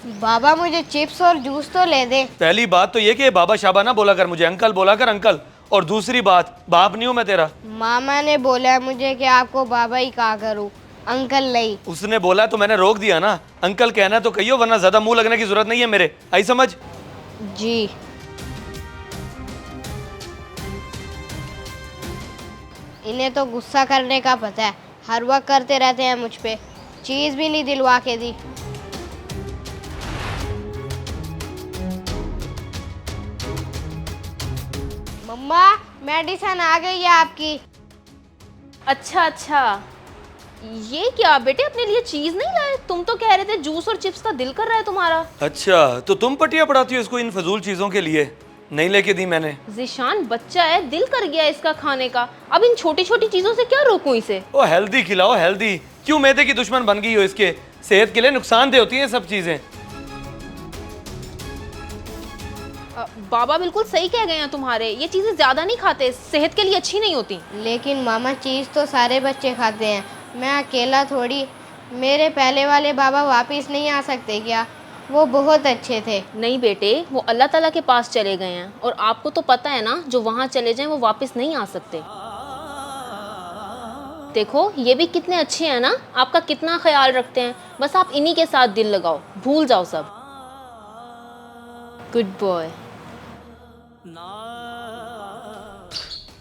बाबा मुझे चिप्स और जूस तो ले दे। पहली बात तो ये कि बाबा शाबा ना बोला कर, मुझे अंकल बोला कर अंकल। और दूसरी बात, बाप नहीं हूं मैं तेरा। मामा ने बोला है मुझे कि आपको बाबा ही कहा करूं, अंकल नहीं। उसने बोला तो मैंने रोक दिया ना। अंकल कहना है तो कहियो, वरना ज्यादा मुंह लगने की जरूरत नहीं है मेरे। आई समझ? जी। इन्हें तो गुस्सा करने का पता है, हर वक्त करते रहते हैं मुझ पे। चीज भी नहीं दिलवा के दी। मम्मा मेडिसिन आ गई है आपकी। अच्छा अच्छा, ये क्या बेटे अपने लिए चीज नहीं लाए? तुम तो कह रहे थे जूस और चिप्स का दिल कर रहा है तुम्हारा। अच्छा, तो तुम पटिया पढ़ाती हो इसको इन फजूल चीजों के लिए? नहीं लेके दी मैंने। जिशान बच्चा है, दिल कर गया इसका खाने का। अब इन छोटी छोटी चीजों से क्या रोकूं इसे? ओ हेल्दी खिलाओ, हेल्दी। क्यों मैदे की दुश्मन बन गई हो इसके? सेहत के लिए नुकसानदेह होती है सब चीजें। बाबा बिल्कुल सही कह गए हैं तुम्हारे, ये चीजें ज्यादा नहीं खाते, सेहत के लिए अच्छी नहीं होती। लेकिन मामा चीज तो सारे बच्चे खाते हैं, मैं अकेला थोड़ी। मेरे पहले वाले बाबा वापस नहीं आ सकते क्या? वो बहुत अच्छे थे। नहीं बेटे, वो अल्लाह ताला के पास चले गए हैं, और आपको तो पता है ना, जो वहाँ चले जाएं वो वापस नहीं आ सकते। देखो ये भी कितने अच्छे हैं ना, आपका कितना ख्याल रखते हैं। बस आप इन्हीं के साथ दिल लगाओ, भूल जाओ सब। Good boy.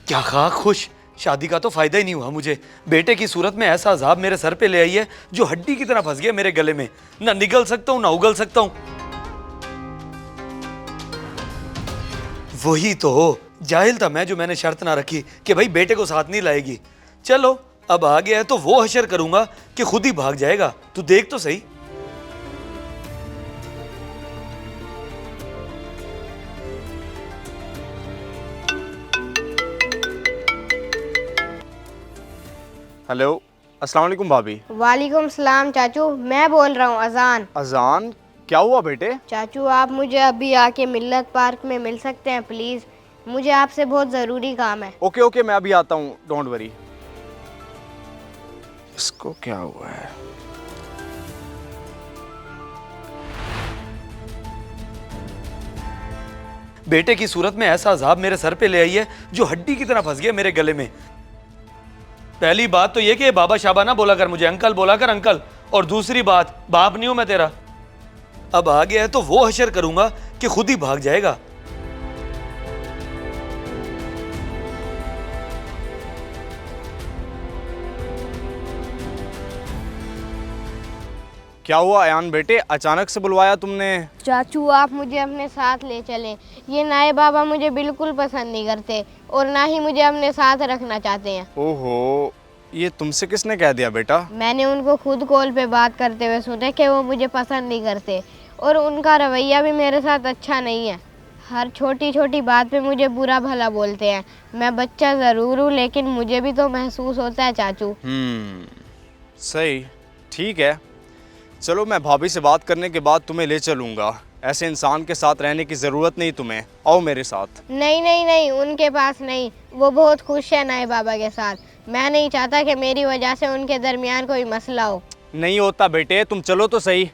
क्या खा खुश, शादी का तो फायदा ही नहीं हुआ मुझे। बेटे की सूरत में ऐसा अजाब मेरे सर पे ले आई है जो हड्डी की तरह फंस गया मेरे गले में। ना निगल सकता हूं ना उगल सकता हूं। वही तो जाहिल था मैं जो मैंने शर्त ना रखी कि भाई बेटे को साथ नहीं लाएगी। चलो अब आ गया है तो वो हशर करूंगा कि खुद ही भाग जाएगा। तू देख तो सही। हेलो, अस्सलाम वालेकुम भाभी। वालेकुम सलाम चाचू, मैं बोल रहा हूँ अजान। अजान? क्या हुआ बेटे? चाचू आप मुझे अभी आके मिल्लत पार्क में मिल सकते हैं प्लीज़? मुझे आपसे बहुत ज़रूरी काम है। ओके ओके, मैं अभी आता हूँ, डोंट वरी। इसको क्या हुआ है? बेटे की सूरत में ऐसा अजाब मेरे सर पे ले आई है जो हड्डी की तरह फंस गया मेरे गले में। पहली बात तो ये कि बाबा शाबा ना बोला कर, मुझे अंकल बोला कर अंकल। और दूसरी बात, बाप नहीं हूं मैं तेरा। अब आ गया है तो वो हशर करूंगा कि खुद ही भाग जाएगा। क्या हुआ अयान बेटे, अचानक से बुलवाया तुमने? चाचू आप मुझे अपने साथ ले चलें। ये नए बाबा मुझे बिल्कुल पसंद नहीं करते और ना ही मुझे अपने साथ रखना चाहते हैं। ओहो, ये तुमसे किसने कह दिया बेटा? मैंने उनको खुद कॉल पे बात करते हुए सुना कि वो मुझे पसंद नहीं करते और उनका रवैया भी मेरे साथ अच्छा नहीं है। हर छोटी छोटी बात पे मुझे बुरा भला बोलते हैं। मैं बच्चा ज़रूर हूँ लेकिन मुझे भी तो महसूस होता है चाचू। सही, ठीक है। चलो मैं भाभी से बात करने के बाद तुम्हें ले चलूँगा। ऐसे इंसान के साथ रहने की ज़रूरत नहीं तुम्हें, आओ मेरे साथ। नहीं नहीं नहीं, उनके पास नहीं। वो बहुत खुश है नए बाबा के साथ। मैं नहीं चाहता कि मेरी वजह से उनके दरमियान कोई मसला हो। नहीं होता बेटे, तुम चलो तो सही,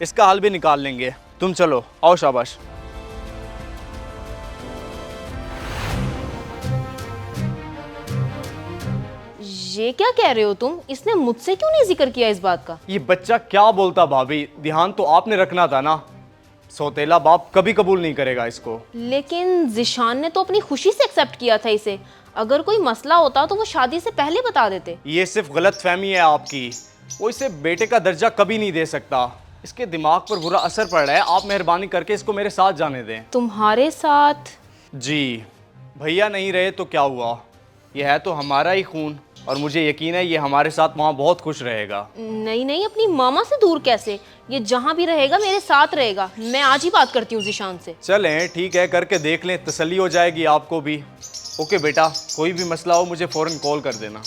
इसका हल भी निकाल लेंगे। तुम चलो, आओ, शाबाश। ये क्या कह रहे हो तुम? इसने मुझसे क्यों नहीं जिक्र किया इस बात का? ये बच्चा क्या बोलता भाभी, ध्यान तो आपने रखना था ना। सौतेला बाप कभी कबूल नहीं करेगा इसको। लेकिन जिशान ने तो अपनी खुशी से एक्सेप्ट किया था इसे। अगर कोई मसला होता तो वो शादी से पहले बता देते। ये सिर्फ गलत फहमी है आपकी। वो इसे बेटे का दर्जा कभी नहीं दे सकता। इसके दिमाग पर बुरा असर पड़ रहा है। आप मेहरबानी करके इसको मेरे साथ जाने दें। तुम्हारे साथ? जी, भैया नहीं रहे तो क्या हुआ, ये है तो हमारा ही खून, और मुझे यकीन है ये हमारे साथ वहाँ बहुत खुश रहेगा। नहीं नहीं, अपनी मामा से दूर कैसे? ये जहाँ भी रहेगा मेरे साथ रहेगा। मैं आज ही बात करती हूँ जिशान से। चलें ठीक है, करके देख लें, तसल्ली हो जाएगी आपको भी। ओके बेटा, कोई भी मसला हो मुझे फ़ौरन कॉल कर देना।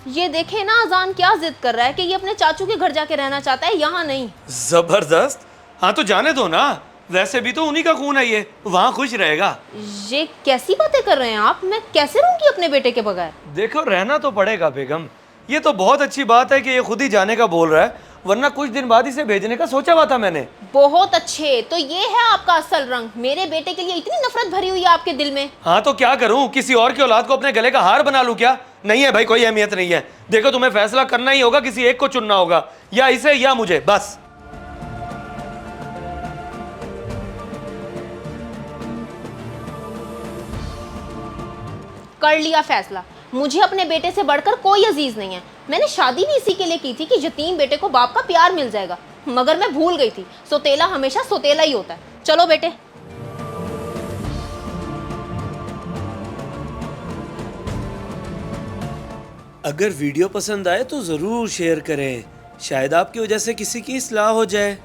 ये देखे ना अजान क्या जिद कर रहा है कि ये अपने चाचू के घर जाके रहना चाहता है, यहाँ नहीं। जबरदस्त। हाँ तो जाने दो ना, वैसे भी तो उन्हीं का खून है ये, वहाँ खुश रहेगा। ये कैसी बातें कर रहे हैं आप? मैं कैसे रहूंगी अपने बेटे के बगैर? देखो रहना तो पड़ेगा बेगम। ये तो बहुत अच्छी बात है कि ये खुद ही जाने का बोल रहा है, वरना कुछ दिन बाद इसे भेजने का सोचा हुआ था मैंने। बहुत अच्छे, तो ये है आपका असल रंग। मेरे बेटे के लिए इतनी नफरत भरी हुई है आपके दिल में। हाँ तो क्या करूं, किसी और की औलाद को अपने गले का हार बना लूं क्या? नहीं है भाई, कोई अहमियत नहीं है। देखो तुम्हें फैसला करना ही होगा, किसी एक को चुनना होगा, या इसे या मुझे, बस। कर लिया फैसला। मुझे अपने बेटे से बढ़कर कोई अजीज नहीं है। मैंने शादी भी इसी के लिए की थी कि यतीम बेटे को बाप का प्यार मिल जाएगा, मगर मैं भूल गई थी सोतेला हमेशा सोतेला ही होता है। चलो बेटे। अगर वीडियो पसंद आए तो जरूर शेयर करें, शायद आपकी वजह से किसी की इस्लाह हो जाए।